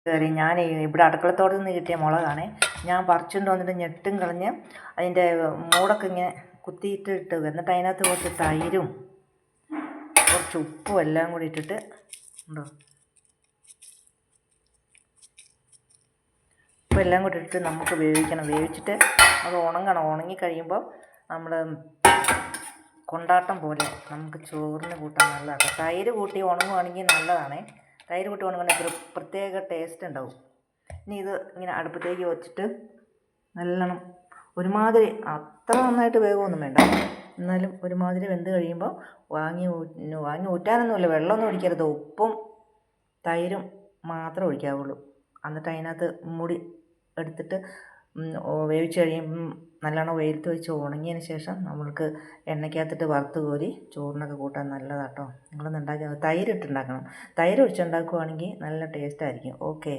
കയറി ഞാൻ ഇവിടെ അടുക്കളത്തോട്ടത്തിൽ നിന്ന് കിട്ടിയ മുളകാണ്. ഞാൻ പറിച്ചുകൊണ്ട് വന്നിട്ട് ഞെട്ടും കളഞ്ഞ് അതിൻ്റെ മൂടൊക്കെ ഇങ്ങനെ കുത്തിയിട്ട് എന്നിട്ട് അതിനകത്ത് കുറച്ച് തൈരും കുറച്ച് ഉപ്പും എല്ലാം കൂടി ഇട്ടിട്ട് ഉണ്ടോ ഉപ്പ് എല്ലാം കൂടി ഇട്ടിട്ട് നമുക്ക് വേവിക്കണം. വേവിച്ചിട്ട് അത് ഉണങ്ങിക്കഴിയുമ്പോൾ നമ്മൾ കൊണ്ടാട്ടം പോലെ നമുക്ക് ചോറിന് കൂട്ടാൻ നല്ലതാണ്. തൈര് കൂട്ടി ഉണങ്ങുകയാണെങ്കിൽ നല്ലതാണ്. തൈര് കൂട്ടി ഉണങ്ങുകയാണെങ്കിൽ ഒരു പ്രത്യേക ടേസ്റ്റ് ഉണ്ടാവും. ഇനി ഇത് ഇങ്ങനെ അടുപ്പത്തേക്ക് വെച്ചിട്ട് നല്ലോണം ഒരുമാതിരി അത്ര നന്നായിട്ട് വേഗമൊന്നും വേണ്ട, എന്നാലും ഒരുമാതിരി വെന്ത് കഴിയുമ്പോൾ വാങ്ങി ഊറ്റാനൊന്നുമില്ല, വെള്ളമൊന്നും ഒഴിക്കരുത്. ഉപ്പും തൈരും മാത്രമേ ഒഴിക്കാവുള്ളൂ. എന്നിട്ട് അതിനകത്ത് മൂടി എടുത്തിട്ട് വേവിച്ച് കഴിയുമ്പം നല്ലോണം വെയിലത്ത് വെച്ച് ഉണങ്ങിയതിന് ശേഷം നമ്മൾക്ക് എണ്ണയ്ക്കകത്തിട്ട് വറുത്ത് കോരി ചോറിനൊക്കെ കൂട്ടാൻ നല്ലതാട്ടോ. നിങ്ങളൊന്ന് ഉണ്ടാക്കി തൈര് ഇട്ടുണ്ടാക്കണം. തൈര് ഒഴിച്ചുണ്ടാക്കുകയാണെങ്കിൽ നല്ല ടേസ്റ്റായിരിക്കും. ഓക്കെ.